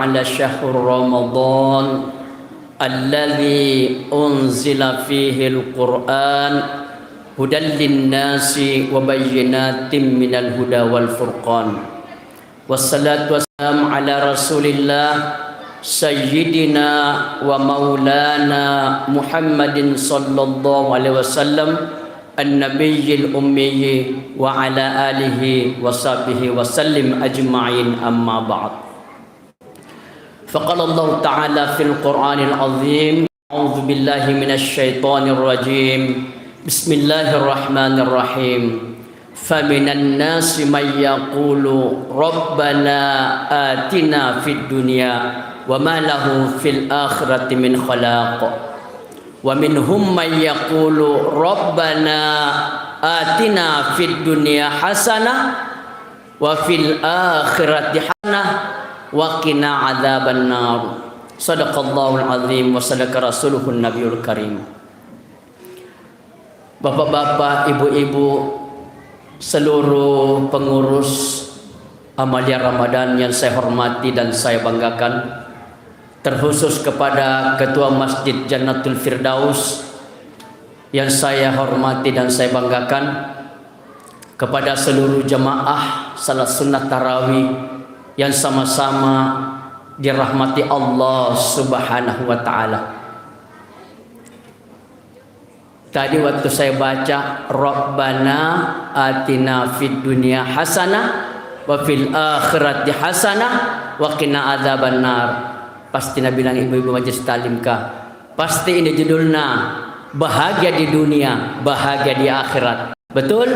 على شهر رمضان الذي أنزل فيه القرآن هدى للناس وبينات من الهدى والفرقان والصلاة والسلام على رسول الله سيدنا ومولانا محمد صلى الله عليه وسلم النبي الأمي وعلى آله وصحبه وسلم أجمعين أما بعد. فقال الله تعالى في القرآن العظيم أعوذ بالله من الشيطان الرجيم بسم الله الرحمن الرحيم فمن الناس من يقول ربنا آتنا في الدنيا وما له في الآخرة من خلاق ومنهم من يقول ربنا آتنا في الدنيا حسنة وفي الآخرة حسنة وقنا عذاب النار صدق الله العظيم وصدق رسوله النبي الكريم. Bapak-bapak, ibu-ibu, seluruh pengurus Amalia Ramadan yang saya hormati dan saya banggakan, terkhusus kepada Ketua Masjid Jannatul Firdaus yang saya hormati dan saya banggakan, kepada seluruh jemaah salat sunnah tarawih yang sama-sama dirahmati Allah Subhanahu wa Ta'ala. Tadi waktu saya baca Rabbana atina fid dunya hasanah wa fil akhirati hasanah wa qina adzabannar, pasti Nabi bilang ibu-ibu majelis taklim kah, pasti ini judulnya bahagia di dunia, bahagia di akhirat. Betul?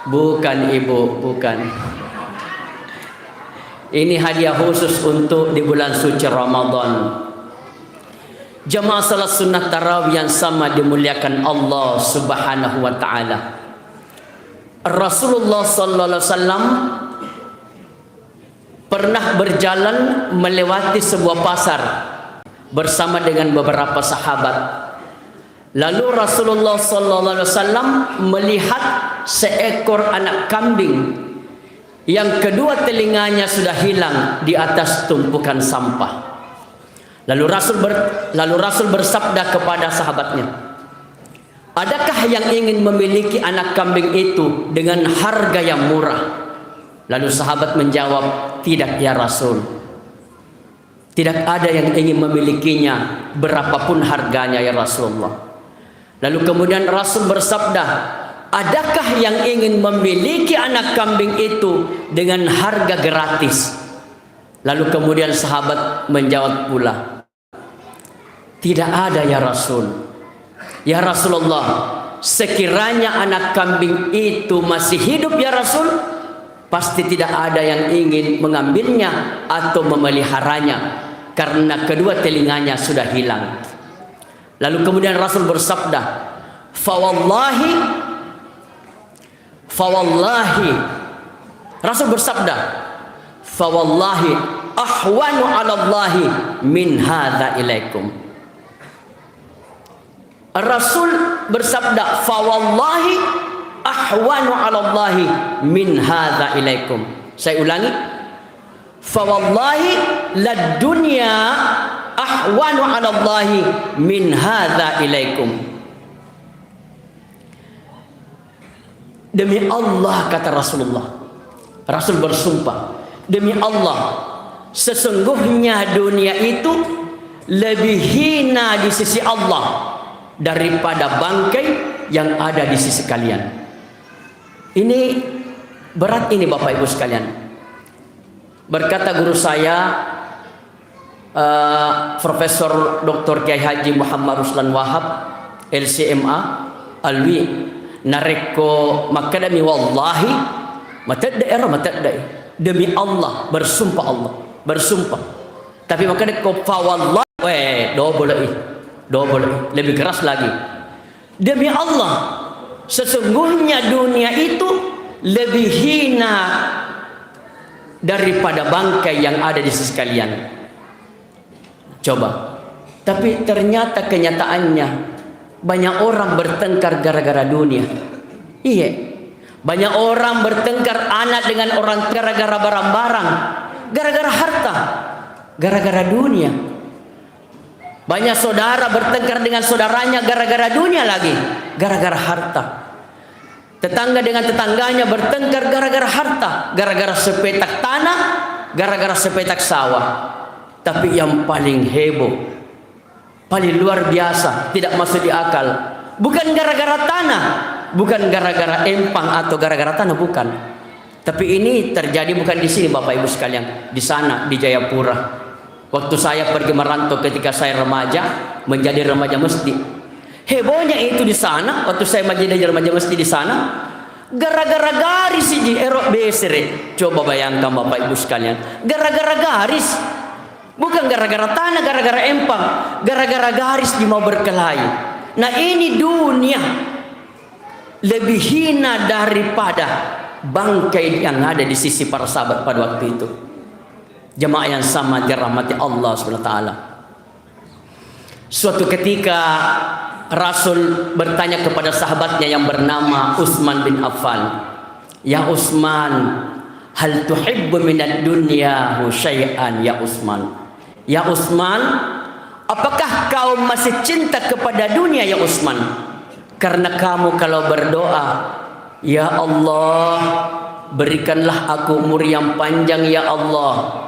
Bukan ibu, bukan. Ini hadiah khusus untuk di bulan suci Ramadan. Jamaah salat sunnah tarawih yang sama dimuliakan Allah Subhanahu wa Ta'ala. Rasulullah sallallahu alaihi wasallam pernah berjalan melewati sebuah pasar bersama dengan beberapa sahabat. Lalu Rasulullah sallallahu alaihi wasallam melihat seekor anak kambing yang kedua telinganya sudah hilang di atas tumpukan sampah. Lalu Rasul bersabda kepada sahabatnya, adakah yang ingin memiliki anak kambing itu dengan harga yang murah? Lalu sahabat menjawab, tidak ya Rasul. Tidak ada yang ingin memilikinya berapapun harganya ya Rasulullah. Lalu kemudian Rasul bersabda, adakah yang ingin memiliki anak kambing itu dengan harga gratis? Lalu kemudian sahabat menjawab pula, tidak ada ya Rasul. Ya Rasulullah, sekiranya anak kambing itu masih hidup ya Rasul, pasti tidak ada yang ingin mengambilnya atau memeliharanya karena kedua telinganya sudah hilang. Lalu kemudian Rasul bersabda, fawallahi Rasul bersabda, fawallahi ahwanu 'ala Allahi min hadza ilaikum. Rasul bersabda, fawallahi ahwanu 'ala Allahi min hadza ilaikum. Saya ulangi, fawallahi lad dunya ahwanu 'ala Allahi min hadza ilaikum. Demi Allah, kata Rasulullah, Rasul bersumpah, demi Allah, sesungguhnya dunia itu lebih hina di sisi Allah daripada bangkai yang ada di sisi kalian. Ini berat ini Bapak Ibu sekalian. Berkata guru saya, Profesor Dr. Kiai Haji Muhammad Ruslan Wahab, LCMA, Alwi, nareko makadami wallahi matadai, demi Allah, bersumpah Allah, bersumpah. Tapi makanya kau fawallahi, double, lebih keras lagi. Demi Allah, sesungguhnya dunia itu lebih hina daripada bangkai yang ada di sisi kalian. Coba. Tapi ternyata kenyataannya banyak orang bertengkar gara-gara dunia. Iya. Banyak orang bertengkar anak dengan orang gara-gara barang-barang. gara-gara harta, gara-gara dunia. Banyak saudara bertengkar dengan saudaranya gara-gara dunia lagi, gara-gara harta. Tetangga dengan tetangganya bertengkar gara-gara harta, gara-gara sepetak tanah, gara-gara sepetak sawah. Tapi yang paling heboh, paling luar biasa, tidak masuk di akal, bukan gara-gara tanah, bukan gara-gara empang atau gara-gara tanah, bukan. Tapi ini terjadi bukan di sini Bapak Ibu sekalian, di sana di Jayapura. Waktu saya pergi merantau ketika saya remaja, menjadi remaja masjid. Hebohnya itu di sana, waktu saya menjadi remaja masjid di sana, gara-gara garis ini erok besere. Coba bayangkan Bapak Ibu sekalian, gara-gara garis, bukan gara-gara tanah, gara-gara empang, gara-gara garis di mau berkelahi. Nah ini dunia lebih hina daripada bangkai yang ada di sisi para sahabat pada waktu itu. Jemaah yang sama dirahmati Allah SWT. Suatu ketika Rasul bertanya kepada sahabatnya yang bernama Utsman bin Affan, "Ya Utsman, hal tuhibbu minad dunya syai'an ya Utsman?" Ya Utsman, apakah kau masih cinta kepada dunia ya Utsman? Karena kamu kalau berdoa, "Ya Allah, berikanlah aku umur yang panjang ya Allah.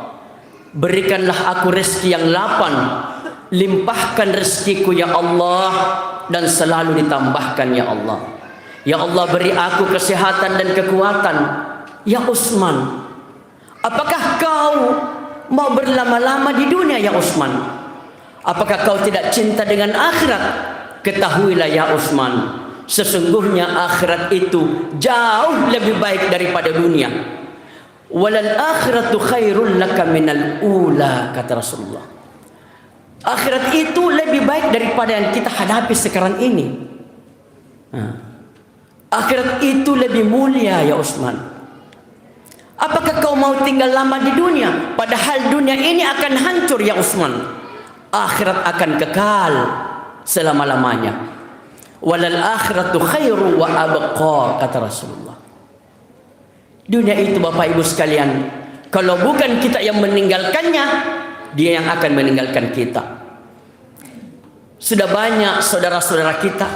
Berikanlah aku rezeki yang lapang. Limpahkan rezekiku ya Allah dan selalu ditambahkan ya Allah. Ya Allah, beri aku kesehatan dan kekuatan." Ya Utsman, apakah kau mau berlama-lama di dunia ya Utsman? Apakah kau tidak cinta dengan akhirat? Ketahuilah ya Utsman, sesungguhnya akhirat itu jauh lebih baik daripada dunia. Walal akhiratu khairul laka minal ula, kata Rasulullah. Akhirat itu lebih baik daripada yang kita hadapi sekarang ini. Akhirat itu lebih mulia ya Utsman. Apakah kau mau tinggal lama di dunia? Padahal dunia ini akan hancur ya Utsman. Akhirat akan kekal selama-lamanya. Walal akhiratu khairu wa abqa, kata Rasulullah. Dunia itu Bapak Ibu sekalian, kalau bukan kita yang meninggalkannya, dia yang akan meninggalkan kita. Sudah banyak saudara-saudara kita,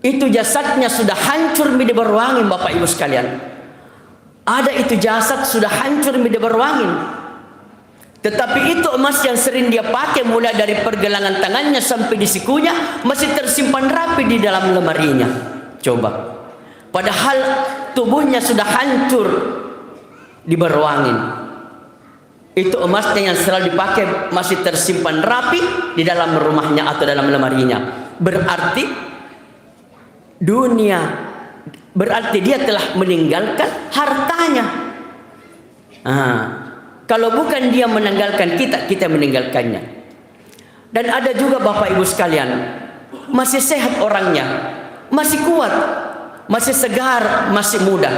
itu jasadnya sudah hancur menjadi berwangin Bapak Ibu sekalian. Ada itu jasad sudah hancur menjadi berwangin. Tetapi itu emas yang sering dia pakai mulai dari pergelangan tangannya sampai di sikunya masih tersimpan rapi di dalam lemarinya. Coba. Padahal tubuhnya sudah hancur di berwangin. Itu emasnya yang selalu dipakai masih tersimpan rapi di dalam rumahnya atau dalam lemarinya. Berarti dunia, berarti dia telah meninggalkan hartanya. Kalau bukan dia meninggalkan kita, kita meninggalkannya. Dan ada juga Bapak Ibu sekalian, masih sehat orangnya, masih kuat, masih segar, masih muda,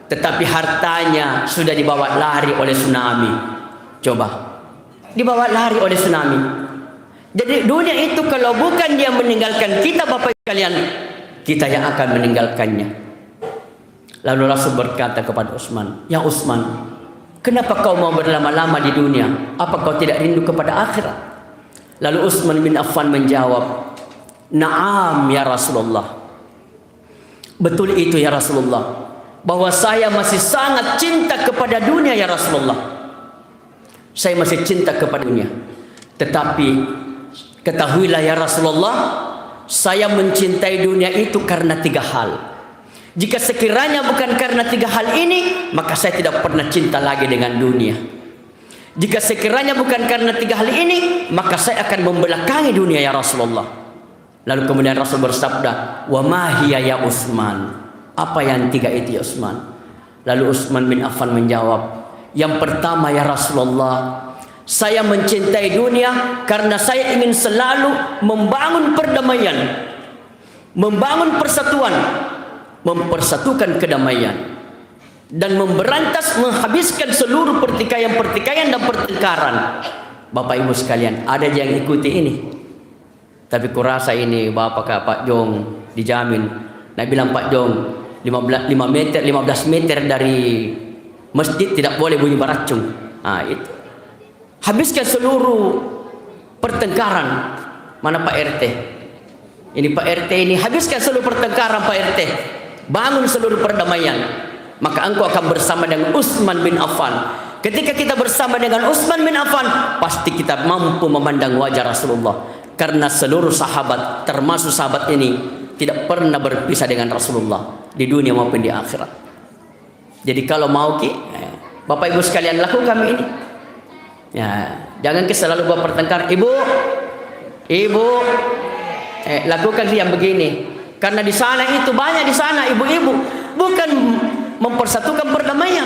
tetapi hartanya sudah dibawa lari oleh tsunami. Coba, dibawa lari oleh tsunami. Jadi dunia itu kalau bukan dia meninggalkan kita Bapak Ibu sekalian, kita yang akan meninggalkannya. Lalu Rasul berkata kepada Utsman, "Ya Utsman, kenapa kau mau berlama-lama di dunia? Apa kau tidak rindu kepada akhirat?" Lalu Utsman bin Affan menjawab, "Na'am ya Rasulullah. Betul itu ya Rasulullah, bahwa saya masih sangat cinta kepada dunia ya Rasulullah. Saya masih cinta kepada dunia. Tetapi ketahuilah ya Rasulullah, saya mencintai dunia itu karena 3 hal. Jika sekiranya bukan karena 3 hal ini, maka saya tidak pernah cinta lagi dengan dunia. Jika sekiranya bukan karena 3 hal ini, maka saya akan membelakangi dunia ya Rasulullah." Lalu kemudian Rasul bersabda, "Wa ma hiya ya Utsman?" Apa yang 3 itu ya Utsman? Lalu Utsman bin Affan menjawab, "Yang pertama ya Rasulullah, saya mencintai dunia karena saya ingin selalu membangun perdamaian, membangun persatuan, mempersatukan kedamaian, dan memberantas, menghabiskan seluruh pertikaian-pertikaian dan pertengkaran." Bapak Ibu sekalian, ada yang ikuti ini. Tapi kurasa ini Pak Jong dijamin. Nah bilang Pak Jong 15 meter dari Masjid tidak boleh bunyi beracung. Itu. Habiskan seluruh pertengkaran. Mana Pak RT? Ini Pak RT ini, habiskan seluruh pertengkaran Pak RT. Bangun seluruh perdamaian. Maka engkau akan bersama dengan Utsman bin Affan. Ketika kita bersama dengan Utsman bin Affan, pasti kita mampu memandang wajah Rasulullah. Karena seluruh sahabat, termasuk sahabat ini, tidak pernah berpisah dengan Rasulullah di dunia maupun di akhirat. Jadi kalau mau Bapak Ibu sekalian, lakukan ini. Ya, jangan selalu buat pertengkaran. Ibu, lakukan yang begini. Karena di sana itu banyak di sana ibu-ibu bukan mempersatukan perdamaian,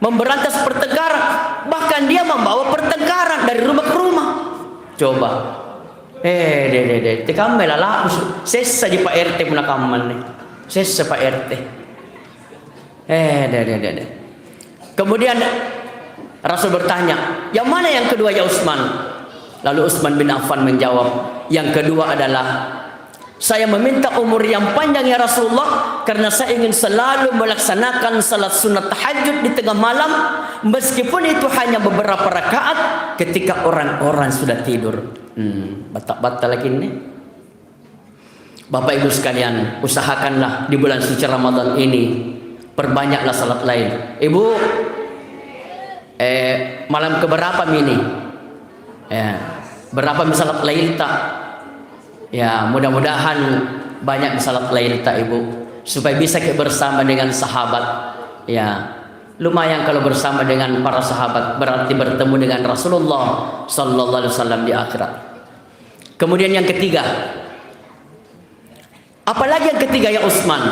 memberantas pertengkaran, bahkan dia membawa pertengkaran dari rumah ke rumah. Coba. Kami lah sesa di Pak RT pun kaman nih. Sesa Pak RT. Kemudian Rasul bertanya, yang mana yang kedua ya Utsman? Lalu Utsman bin Affan menjawab, yang kedua adalah saya meminta umur yang panjang ya Rasulullah, karena saya ingin selalu melaksanakan salat sunat tahajud di tengah malam, meskipun itu hanya beberapa rakaat ketika orang-orang sudah tidur. Batal lagi nih. Bapak Ibu sekalian, usahakanlah di bulan suci Ramadan ini perbanyaklah salat lain. Ibu, malam keberapa ini? Berapa salat lain tak? Ya, mudah-mudahan banyak salat lain tak ibu, supaya bisa bersama dengan sahabat. Ya, lumayan kalau bersama dengan para sahabat, berarti bertemu dengan Rasulullah sallallahu alaihi wasallam di akhirat. Kemudian yang ketiga, apalagi yang ketiga ya Utsman?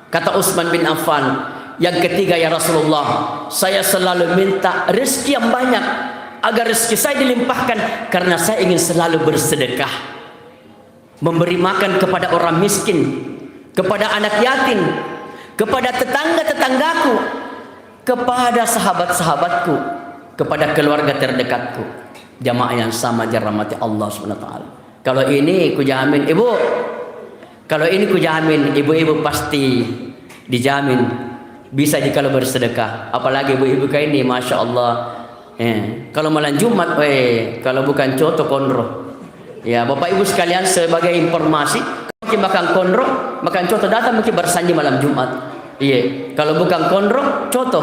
Kata Utsman bin Affan, yang ketiga ya Rasulullah, saya selalu minta rezeki yang banyak, agar rezeki saya dilimpahkan, karena saya ingin selalu bersedekah, memberi makan kepada orang miskin, kepada anak yatim, kepada tetangga-tetanggaku, kepada sahabat-sahabatku, kepada keluarga terdekatku. Jamaah yang sama dirahmati Allah Subhanahu wa taala. Kalau ini kujamin ibu, kalau ini kujamin ibu-ibu pasti dijamin bisa kalau bersedekah. Apalagi ibu-ibu kayak ini, masya Allah. Kalau malam Jumat, kalau bukan coto konro. Ya, Bapak Ibu sekalian, sebagai informasi, mungkin makan konro, makan coto datang mungkin bersanji malam Jumat. Iya, kalau bukan konro, coto.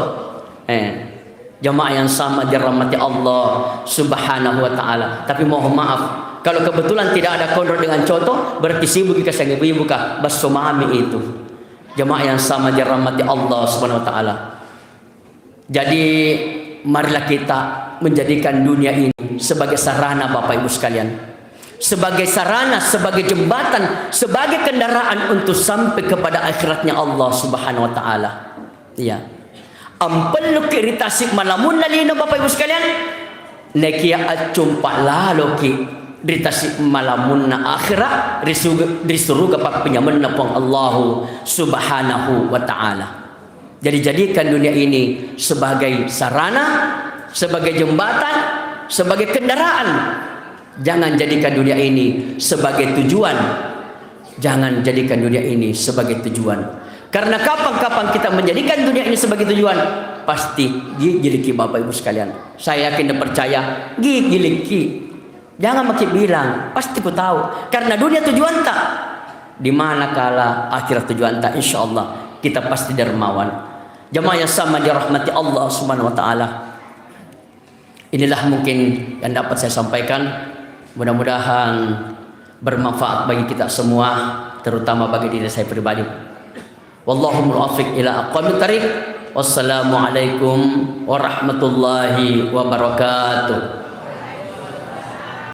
Jamaah yang sama dirahmati Allah Subhanahu wa taala. Tapi mohon maaf, kalau kebetulan tidak ada konro dengan coto, berarti sibuk kita sang ibu-ibu kah baso mami itu. Jamaah yang sama dirahmati Allah Subhanahu wa taala. Jadi marilah kita menjadikan dunia ini sebagai sarana Bapak Ibu sekalian, sebagai sarana, sebagai jembatan, sebagai kendaraan untuk sampai kepada akhiratnya Allah Subhanahu wa taala. Iya. Ampel iritasi malamun nalino Bapak Ibu sekalian, nekia acumpa laloki iritasi malamun na akhirat disuruh kepada penyaman pang Allah Subhanahu wa taala. Jadi jadikan dunia ini sebagai sarana, sebagai jembatan, sebagai kendaraan. Jangan jadikan dunia ini sebagai tujuan. Jangan jadikan dunia ini sebagai tujuan. Karena kapan-kapan kita menjadikan dunia ini sebagai tujuan, pasti gigiliki Bapak Ibu sekalian. Saya yakin dan percaya, gigiliki. Jangan makin bilang, pasti ku tahu. Karena dunia tujuan tak. Di mana kala akhirat tujuan tak, insya Allah kita pasti dermawan. Jamaah yang sama dirahmati Allah Subhanahu wa taala. Inilah mungkin yang dapat saya sampaikan. Mudah-mudahan bermanfaat bagi kita semua, terutama bagi diri saya pribadi. Wallahu muwaffiq ila aqwamit thariq. Wassalamualaikum warahmatullahi wabarakatuh.